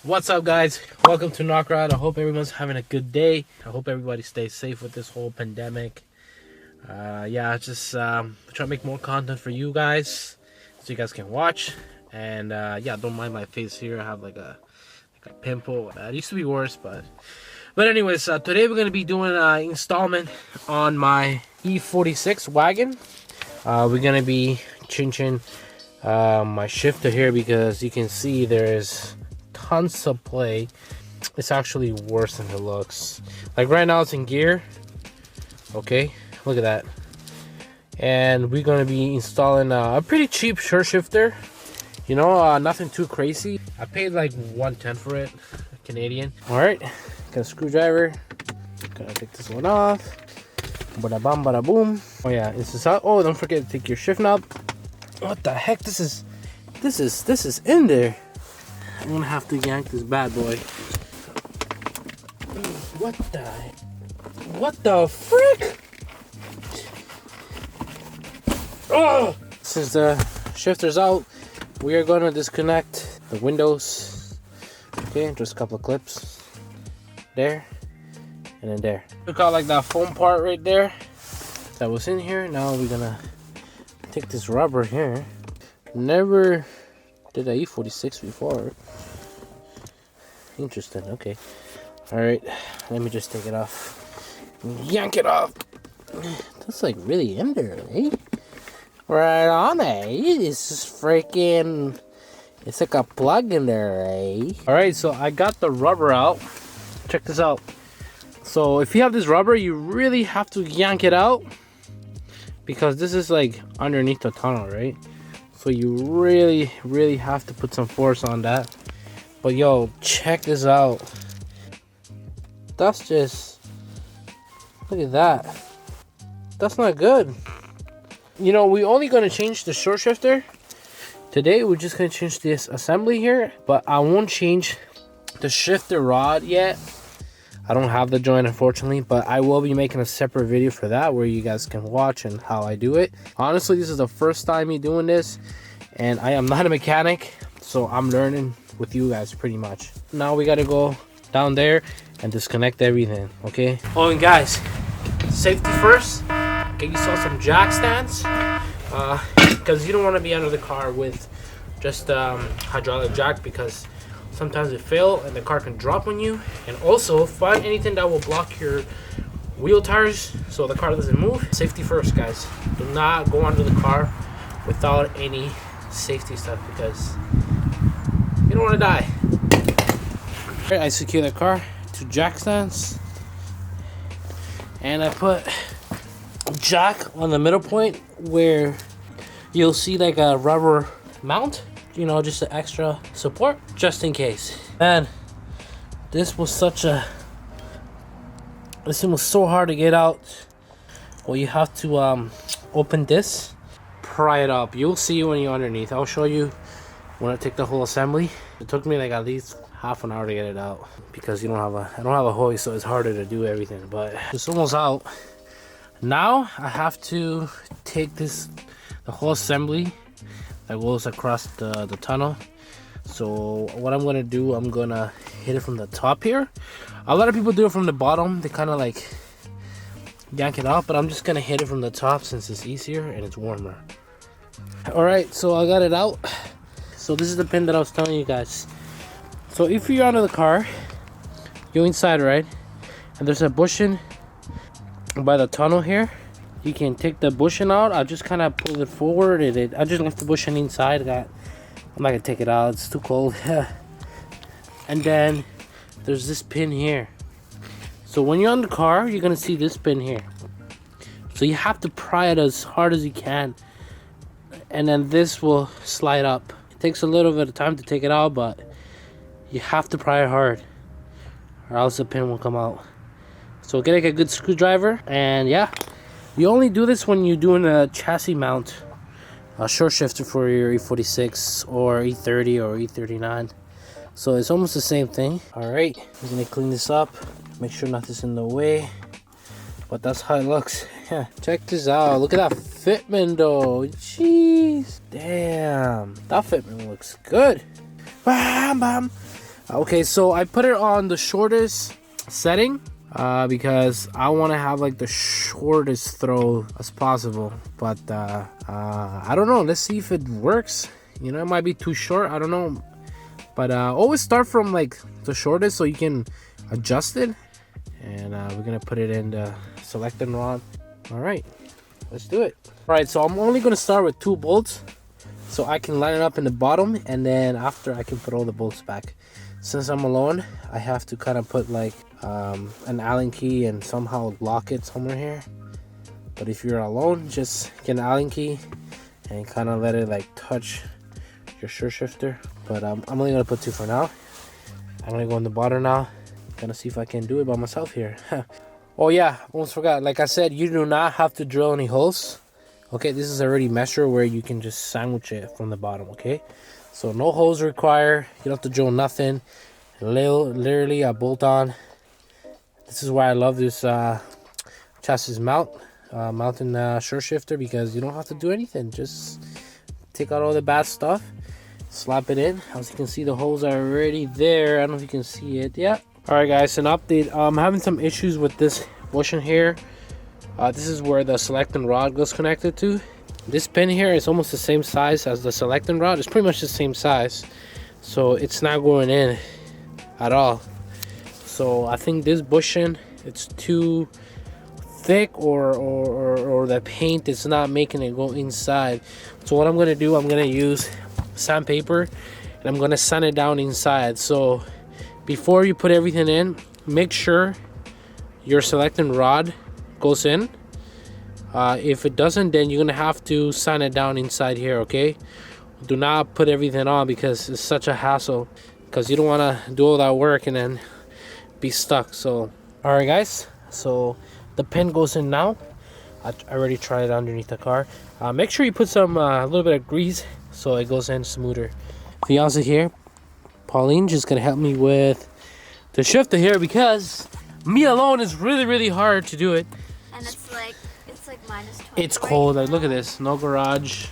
What's up, guys? Welcome to Knockout. I hope everyone's having a good day. I hope everybody stays safe with this whole pandemic. Yeah, just trying to make more content for you guys so you guys can watch. And yeah, don't mind my face here. I have like a pimple. It used to be worse, but anyways, today we're gonna be doing an installment on my E46 wagon. We're gonna be changing my shifter here because you can see there's tons of play. It's actually worse than it looks. Like right now it's in gear. Okay, look at that. And we're gonna be installing a pretty cheap short shifter, you know, nothing too crazy. I paid like 110 for it, Canadian. All right, got a screwdriver. Gonna take this one off. Bada bam, bada boom. Oh yeah, this is out. Oh, don't forget to take your shift knob. What the heck? This is in there. I'm gonna have to yank this bad boy. What the frick? Oh! Since the shifter's out, we are gonna disconnect the windows. Okay, just a couple of clips. There, and then there. Took out like that foam part right there that was in here. Now we're gonna take this rubber here. Never did a E46 before. Interesting. Okay. All right. Let me just take it off. Yank it off. That's like really in there, eh? Right on, eh? It's just freaking. It's like a plug in there, eh? All right. So I got the rubber out. Check this out. So if you have this rubber, you really have to yank it out because this is like underneath the tunnel, right? So you really have to put some force on that. But yo, check this out. That's just, look at that. That's not good. You know, we're only gonna change the short shifter. Today we're just gonna change this assembly here, but I won't change the shifter rod yet. I don't have the joint, unfortunately, but I will be making a separate video for that where you guys can watch and how I do it. Honestly, this is the first time me doing this, and I am not a mechanic, so I'm learning with you guys pretty much. Now we gotta go down there and disconnect everything, okay? Oh, and guys, safety first. Get yourself some jack stands, because you don't want to be under the car with just hydraulic jack, because sometimes it fail and the car can drop on you. And also find anything that will block your wheel tires so the car doesn't move. Safety first, guys. Do not go under the car without any safety stuff because you don't want to die. I secure the car to jack stands, and I put jack on the middle point where you'll see like a rubber mount, you know, just an extra support just in case. Man, this was so hard to get out. Well, you have to open this, pry it up. You'll see when you're underneath. I'll show you when I take the whole assembly. It took me like at least half an hour to get it out because I don't have a hoist, so it's harder to do everything, but it's almost out. Now I have to take the whole assembly that goes across the tunnel. So what I'm gonna do, I'm gonna hit it from the top here. A lot of people do it from the bottom. They kind of like yank it out, but I'm just gonna hit it from the top since it's easier and it's warmer. All right, so I got it out. So this is the pin that I was telling you guys. So if you're under the car, you're inside, right? And there's a bushing by the tunnel here. You can take the bushing out. I just kind of pulled it forward and I just left the bushing inside. I'm not gonna take it out, it's too cold. And then there's this pin here. So when you're on the car, you're gonna see this pin here. So you have to pry it as hard as you can, and then this will slide up. It takes a little bit of time to take it out, but you have to pry it hard or else the pin will come out. So get like a good screwdriver, and yeah, you only do this when you're doing a chassis mount, a short shifter for your E46 or E30 or E39. So it's almost the same thing. All right, I'm gonna clean this up, make sure nothing's in the way, but that's how it looks. Yeah, check this out. Look at that fitment though. Jeez, damn, that fitment looks good. Bam, bam. Okay, so I put it on the shortest setting because I want to have like the shortest throw as possible. But I don't know. Let's see if it works. You know, it might be too short. I don't know. But always start from like the shortest so you can adjust it. And we're gonna put it in the selecting rod. All right, let's do it. All right, so I'm only gonna start with 2 bolts so I can line it up in the bottom, and then after I can put all the bolts back. Since I'm alone, I have to kind of put like an Allen key and somehow lock it somewhere here. But if you're alone, just get an Allen key and kind of let it like touch your sure shifter. But I'm only gonna put 2 for now. I'm gonna go in the bottom now. Gonna see if I can do it by myself here. Oh yeah, almost forgot. Like I said, you do not have to drill any holes. Okay, this is already measure where you can just sandwich it from the bottom. Okay, so no holes required. You don't have to drill nothing. Literally a bolt on. This is why I love this chassis mountain sure shifter, because you don't have to do anything. Just take out all the bad stuff, slap it in. As you can see, the holes are already there. I don't know if you can see it. Yeah. All right, guys, an update. I'm having some issues with this bushing here. This is where the selecting rod goes connected to. This pin here is almost the same size as the selecting rod. It's pretty much the same size, so it's not going in at all. So I think this bushing, it's too thick, or the paint is not making it go inside. So what I'm gonna do, I'm gonna use sandpaper and I'm gonna sand it down inside. So before you put everything in, make sure your selecting rod goes in. If it doesn't, then you're gonna have to sand it down inside here. Okay, do not put everything on because it's such a hassle, because you don't want to do all that work and then be stuck. So all right, guys, so the pin goes in now. I already tried it underneath the car. Make sure you put some a little bit of grease so it goes in smoother. Fiance here, Pauline, just gonna help me with the shifter here, because me alone is really hard to do it. And it's like minus 20. It's cold. Like, look at this. No garage.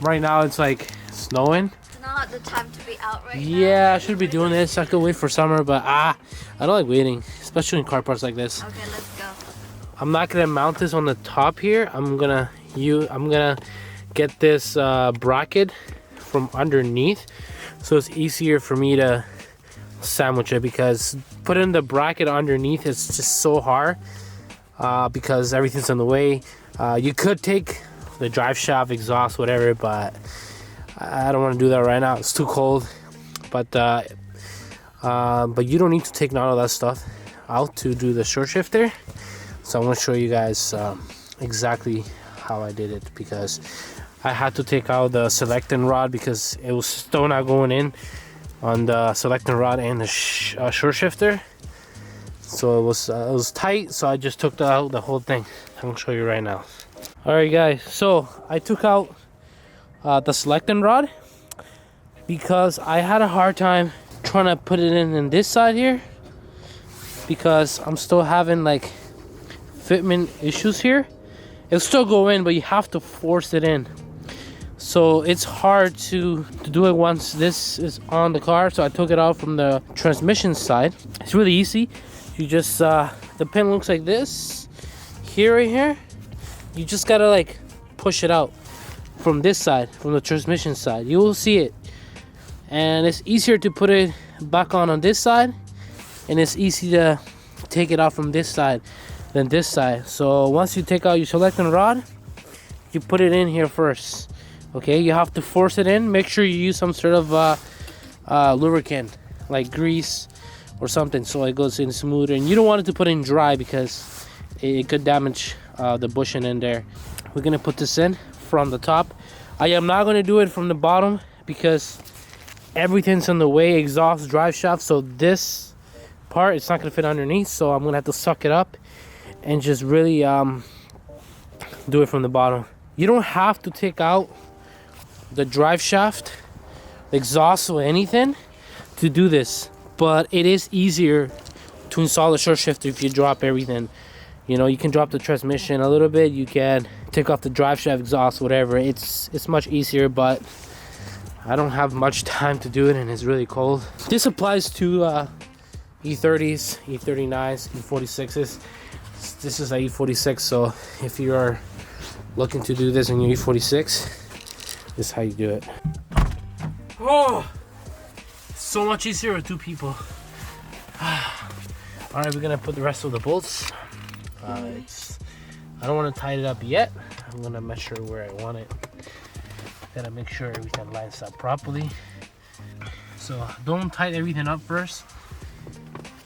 Right now it's like snowing. It's not the time to be out right now. Yeah, I should be doing this. I could wait for summer, but I don't like waiting, especially in car parts like this. Okay, let's go. I'm not gonna mount this on the top here. I'm gonna get this bracket from underneath, so it's easier for me to sandwich it, because putting the bracket underneath is just so hard because everything's in the way. You could take the drive shaft, exhaust, whatever, but I don't want to do that right now. It's too cold. But you don't need to take none of that stuff out to do the short shifter. So I'm going to show you guys exactly how I did it, because I had to take out the selecting rod because it was still not going in on the selecting rod and the short shifter. So it was tight, so I just took out the whole thing. I'm going to show you right now. Alright guys, so I took out the selecting rod because I had a hard time trying to put it in this side here, because I'm still having like fitment issues here. It'll still go in, but you have to force it in. So it's hard to do it once this is on the car. So I took it out from the transmission side. It's really easy. You just the pin looks like this here, right here. You just gotta like push it out from this side, from the transmission side. You will see it, and it's easier to put it back on this side, and it's easy to take it out from this side than this side. So once you take out your selecting rod, you put it in here first. Okay, you have to force it in. Make sure you use some sort of lubricant, like grease or something, so it goes in smoother. And you don't want it to put in dry because it could damage the bushing in there. We're gonna put this in from the top. I am not gonna do it from the bottom because everything's in the way, exhaust, drive shaft. So this part, it's not gonna fit underneath. So I'm gonna have to suck it up and just really do it from the bottom. You don't have to take out the drive shaft, the exhaust, or anything to do this, but it is easier to install the short shifter if you drop everything. You know, you can drop the transmission a little bit, you can take off the drive shaft, exhaust, whatever. It's much easier, but I don't have much time to do it and it's really cold. This applies to E30s, E39s, E46s. This is a E46, so if you are looking to do this in your E46, this is how you do it. Oh, so much easier with 2 people. All right, we're gonna put the rest of the bolts. I don't want to tie it up yet. I'm gonna measure where I want it. Gotta make sure everything lines up properly. So don't tighten everything up first.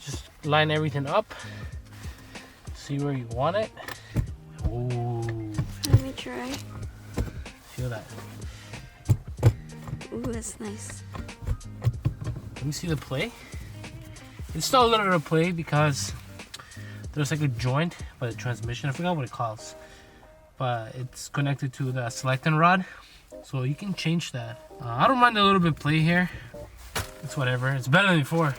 Just line everything up. See where you want it. Ooh. Let me try. Feel that. Ooh, that's nice. Let me see the play. It's still a little bit of play because there's like a joint by the transmission. I forgot what it calls, but it's connected to the selecting rod, so you can change that. I don't mind a little bit of play here. It's whatever. It's better than before.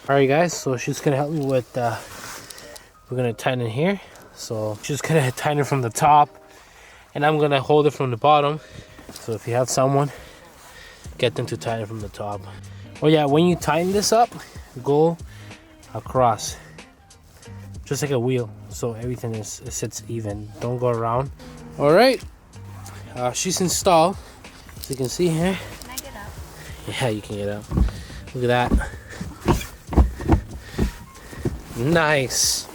All right, guys. So she's gonna help me with. We're gonna tighten it here. So she's gonna tighten it from the top, and I'm gonna hold it from the bottom. So if you have someone, get them to tighten it from the top. Oh yeah, when you tighten this up, go across, just like a wheel, so everything sits even. Don't go around. All right, she's installed, so you can see here. Can I get up? Yeah, you can get up. Look at that. Nice.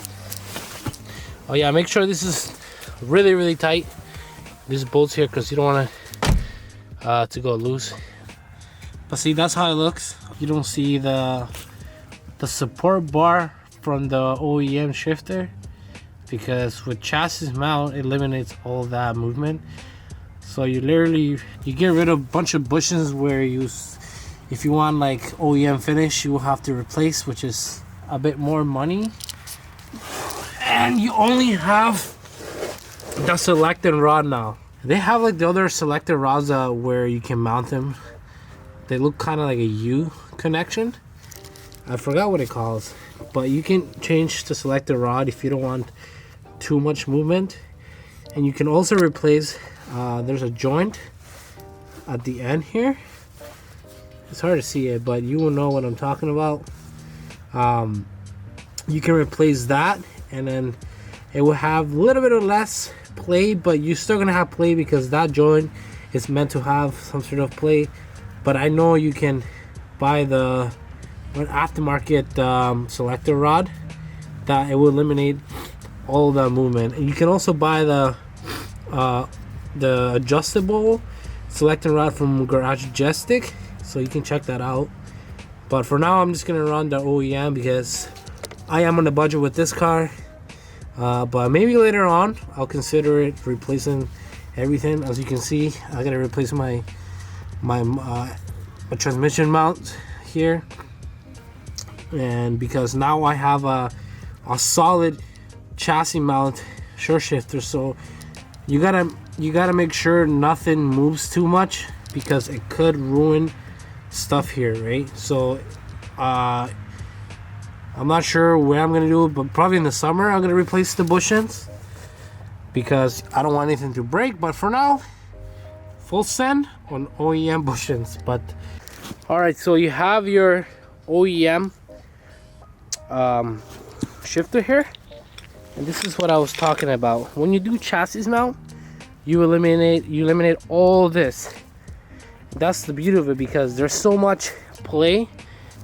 Oh yeah, make sure this is really tight. These bolts here, because you don't want to go loose. But see, that's how it looks. You don't see the support bar from the OEM shifter, because with chassis mount it eliminates all that movement. So you get rid of a bunch of bushings where if you want like OEM finish, you will have to replace, which is a bit more money, and you only have the selected rod now. They have like the other selected rods where you can mount them. They look kind of like a U connection. I forgot what it calls, but you can change to select the rod if you don't want too much movement. And you can also replace, there's a joint at the end here. It's hard to see it, but you will know what I'm talking about. You can replace that, and then it will have a little bit of less play, but you're still gonna have play because that joint is meant to have some sort of play. But I know you can buy the aftermarket selector rod that it will eliminate all the movement. And you can also buy the adjustable selector rod from Garage Majestic, so you can check that out. But for now, I'm just gonna run the OEM because I am on a budget with this car. But maybe later on I'll consider it replacing everything. As you can see, I gotta replace my transmission mount here, and because now I have a solid chassis mount short shifter, so you gotta make sure nothing moves too much because it could ruin stuff here, right? So I'm not sure where I'm gonna do it, but probably in the summer I'm gonna replace the bushings because I don't want anything to break. But for now, full send on OEM bushings. But all right, so you have your OEM shifter here, and this is what I was talking about. When you do chassis mount, you eliminate all this. That's the beauty of it, because there's so much play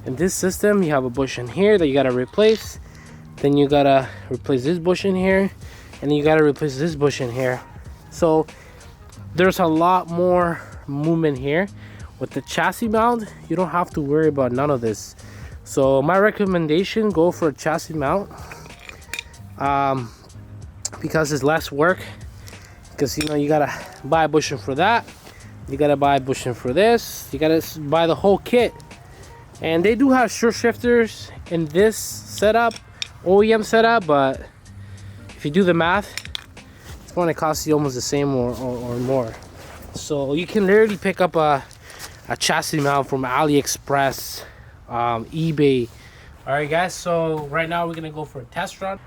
in this system. You have a bushing here that you gotta replace, then you gotta replace this bushing here, and then you gotta replace this bushing here. So there's a lot more movement here. With the chassis mount, you don't have to worry about none of this. So my recommendation, go for a chassis mount, because it's less work. Because you gotta buy a bushing for that, you gotta buy a bushing for this, you gotta buy the whole kit. And they do have short shifters in this setup, OEM setup, but if you do the math, it's going to cost you almost the same or more. So you can literally pick up a chassis mount from AliExpress, eBay. All right, guys, so right now we're gonna go for a test run.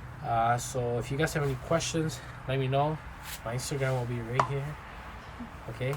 So if you guys have any questions, let me know. My Instagram will be right here. Okay.